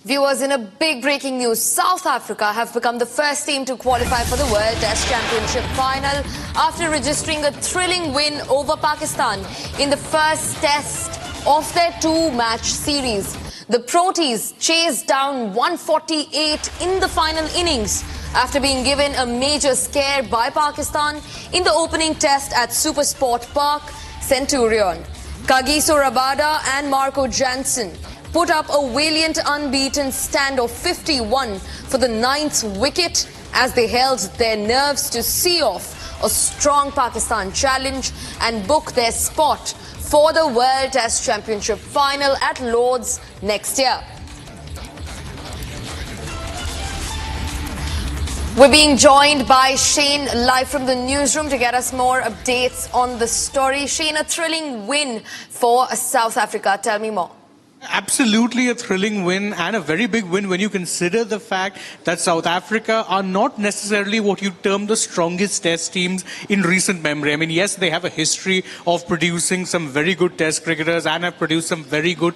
Viewers, in a big breaking news, South Africa have become the first team to qualify for the World Test Championship final after registering a thrilling win over Pakistan in the first test of their two-match series. The Proteas chased down 148 in the final innings after being given a major scare by Pakistan in the opening test at SuperSport Park, Centurion. Kagiso Rabada and Marco Jansen put up a valiant unbeaten stand of 51 for the 9th wicket as they held their nerves to see off a strong Pakistan challenge and book their spot for the World Test Championship final at Lord's next year. We're being joined by Shane live from the newsroom to get us more updates on the story. Shane, a thrilling win for South Africa. Tell me more. Absolutely a thrilling win, and a very big win when you consider the fact that South Africa are not necessarily what you term the strongest test teams in recent memory. I mean, yes, they have a history of producing some very good test cricketers and have produced some very good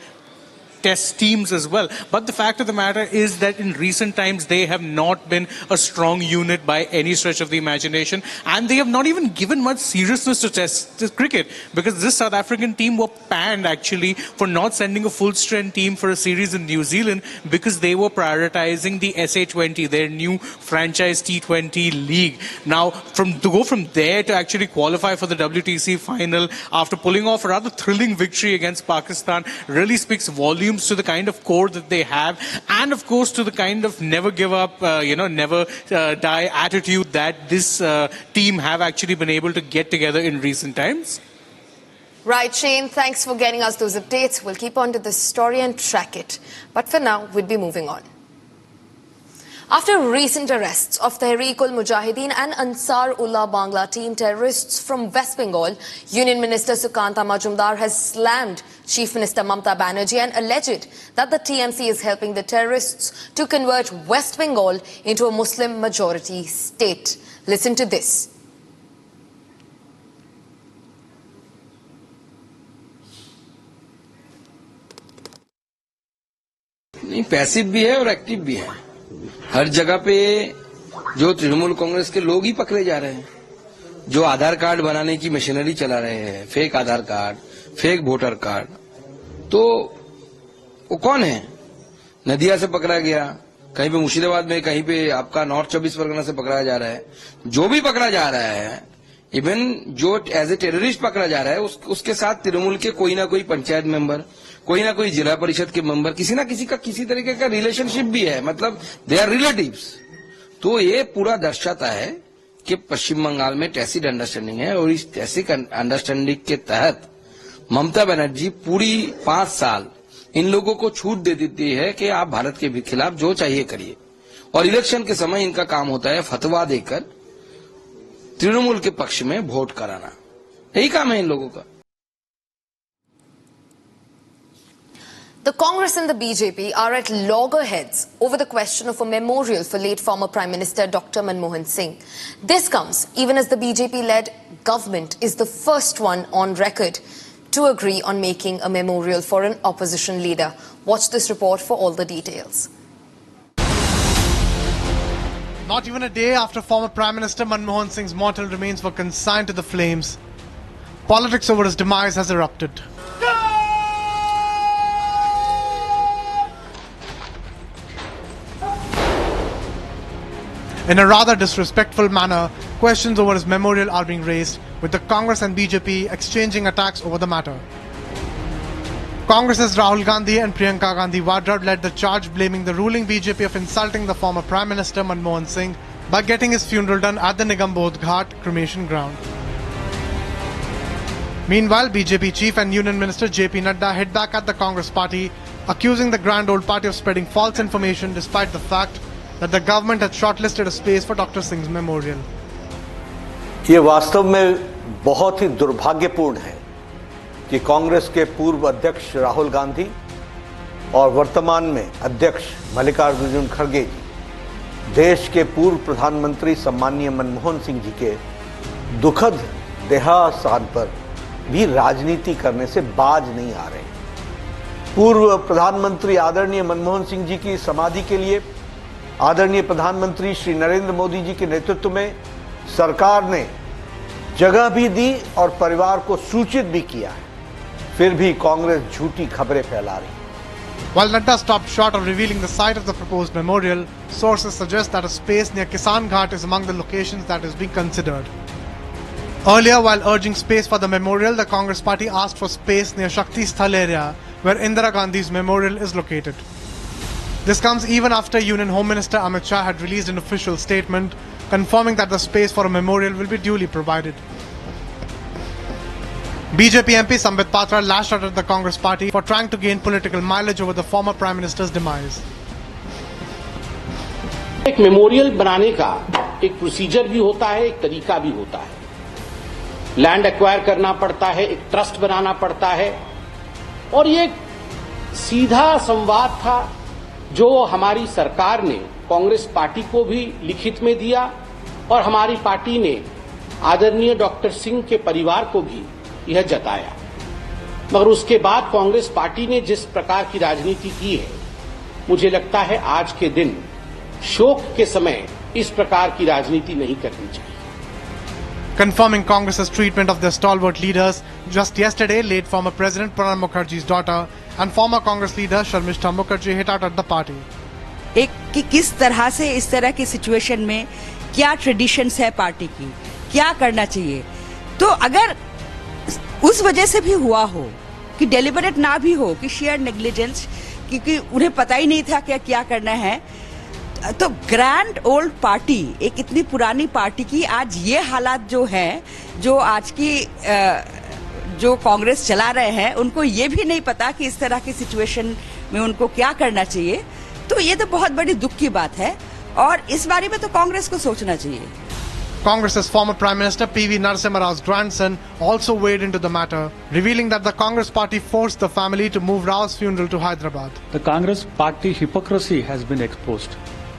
test teams as well. But the fact of the matter is that in recent times, they have not been a strong unit by any stretch of the imagination. And they have not even given much seriousness to test cricket, because this South African team were panned actually for not sending a full strength team for a series in New Zealand because they were prioritizing the SA20, their new franchise T20 league. Now, to go from there to actually qualify for the WTC final after pulling off a rather thrilling victory against Pakistan really speaks volumes to the kind of core that they have, and of course to the kind of never give up, never die attitude that this team have actually been able to get together in recent times. Right, Shane, thanks for getting us those updates. We'll keep on to this story and track it. But for now, we'll be moving on. After recent arrests of Tehreek-ul-Mujahideen and Ansar-Ullah Bangla team terrorists from West Bengal, Union Minister Sukanta Majumdar has slammed Chief Minister Mamata Banerjee and alleged that the TMC is helping the terrorists to convert West Bengal into a Muslim-majority state. Listen to this. नहीं, passive भी है और active भी है। हर जगह पे जो तृणमूल कांग्रेस के लोग ही पकड़े जा रहे हैं, जो आधार कार्ड बनाने की मशीनरी चला रहे हैं, फेक आधार कार्ड, फेक वोटर कार्ड। तो वो कौन है? नदिया से पकड़ा गया, कहीं पे मुर्शिदाबाद में, कहीं पे आपका नॉर्थ 24 परगना से पकड़ा जा रहा है। जो भी पकड़ा जा रहा है, इवन जो एज ए टेररिस्ट पकड़ा जा रहा है, उसके साथ तृणमूल के कोई ना कोई पंचायत मेंबर, कोई ना कोई जिला परिषद के मेंबर, किसी ना किसी का किसी तरीके का रिलेशनशिप भी है, मतलब दे आर रिलेटिव्स। तो ये पूरा दर्शाता है कि पश्चिम बंगाल में टैसिट अंडरस्टैंडिंग है, और इस टैसिट अंडरस्टैंडिंग के तहत ममता बनर्जी पूरी 5 साल इन लोगों को छूट दे देती है कि आप भारत के खिलाफ जो चाहिए करिए, और इलेक्शन के समय इनका काम होता है फतवा देकर तृणमूल के पक्ष में वोट कराना। यही काम है इन लोगों का। The Congress and the BJP are at loggerheads over the question of a memorial for late former Prime Minister Dr. Manmohan Singh. This comes even as the BJP-led government is the first one on record to agree on making a memorial for an opposition leader. Watch this report for all the details. Not even a day after former Prime Minister Manmohan Singh's mortal remains were consigned to the flames, politics over his demise has erupted. In a rather disrespectful manner, questions over his memorial are being raised, with the Congress and BJP exchanging attacks over the matter. Congress's Rahul Gandhi and Priyanka Gandhi Vadra led the charge, blaming the ruling BJP of insulting the former Prime Minister Manmohan Singh by getting his funeral done at the Nigambodh Ghat cremation ground. Meanwhile, BJP chief and Union Minister JP Nadda hit back at the Congress party, accusing the grand old party of spreading false information despite the fact that the government had shortlisted a space for Dr. Singh's memorial. ये वास्तव में बहुत ही दुर्भाग्यपूर्ण है कि कांग्रेस के पूर्व अध्यक्ष राहुल गांधी और वर्तमान में अध्यक्ष मल्लिकार्जुन खड़गे जी देश के पूर्व प्रधानमंत्री सम्माननीय मनमोहन सिंह जी के दुखद देहावसान पर भी राजनीति करने से बाज नहीं आ रहे। पूर्व प्रधानमंत्री आदरणीय मनमोहन सिंह जी की समाधि के लिए आदरणीय प्रधानमंत्री श्री नरेंद्र मोदी जी के नेतृत्व में सरकार ने जगह भी दी और परिवार को सूचित भी किया है, फिर भी कांग्रेस झूठी खबरें फैला रही है। While Nadda stopped short of revealing the site of the proposed memorial, sources suggest that a space near Kisan Ghat is among the locations that is being considered. Earlier, while urging space for the memorial, the Congress party asked for space near Shakti Sthal area, where Indira Gandhi's memorial is located. This comes even after Union Home Minister Amit Shah had released an official statement confirming that the space for a memorial will be duly provided. BJP MP Sambit Patra lashed out at the Congress party for trying to gain political mileage over the former Prime Minister's demise. एक memorial बनाने का एक procedure भी होता है, एक तरीका भी होता है। लैंड एक्वायर करना पड़ता है, एक ट्रस्ट बनाना पड़ता है, और ये एक सीधा संवाद था जो हमारी सरकार ने कांग्रेस पार्टी को भी लिखित में दिया और हमारी पार्टी ने आदरणीय डॉक्टर सिंह के परिवार को भी यह जताया। मगर उसके बाद कांग्रेस पार्टी ने जिस प्रकार की राजनीति की है, मुझे लगता है आज के दिन शोक के समय इस प्रकार की राजनीति नहीं करनी चाहिए। Confirming Congress's treatment of their stalwart leaders, just yesterday, late former President Pranab Mukherjee's daughter and former Congress leader Sharmishta Mukherjee hit out at the party. एक कि किस तरह से इस तरह की सिचुएशन में क्या ट्रेडिशंस है पार्टी की, क्या करना चाहिए। तो अगर उस वजह से भी हुआ हो कि डेलिबरेट ना भी हो, कि शेयर नेग्लिजेंस, क्योंकि उन्हें पता ही नहीं था क्या करना है, तो ग्रैंड ओल्ड पार्टी, एक इतनी पुरानी पार्टी की आज ये हालात जो है, जो आज की जो कांग्रेस चला रहे हैं, उनको ये भी नहीं पता कि इस तरह की सिचुएशन में उनको क्या करना चाहिए। तो ये तो बहुत बड़ी दुख की बात है और इस बारे में तो कांग्रेस को सोचना चाहिए। Congress's former Prime Minister P.V. Narasimha Rao's grandson also weighed into the matter, revealing that the Congress party forced the family to move Rao's funeral to Hyderabad. The Congress party hypocrisy has been exposed.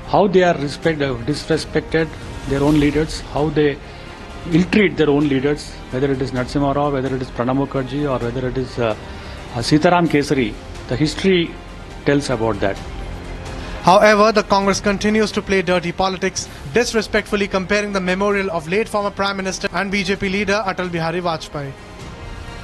How they are disrespected their own leaders, how they ill-treat their own leaders, whether it is Narasimha Rao, whether it is Pranab Mukherjee, or whether it is Sitaram Kesari. The history tells about that. However, the Congress continues to play dirty politics, disrespectfully comparing the memorial of late former Prime Minister and BJP leader Atal Bihari Vajpayee.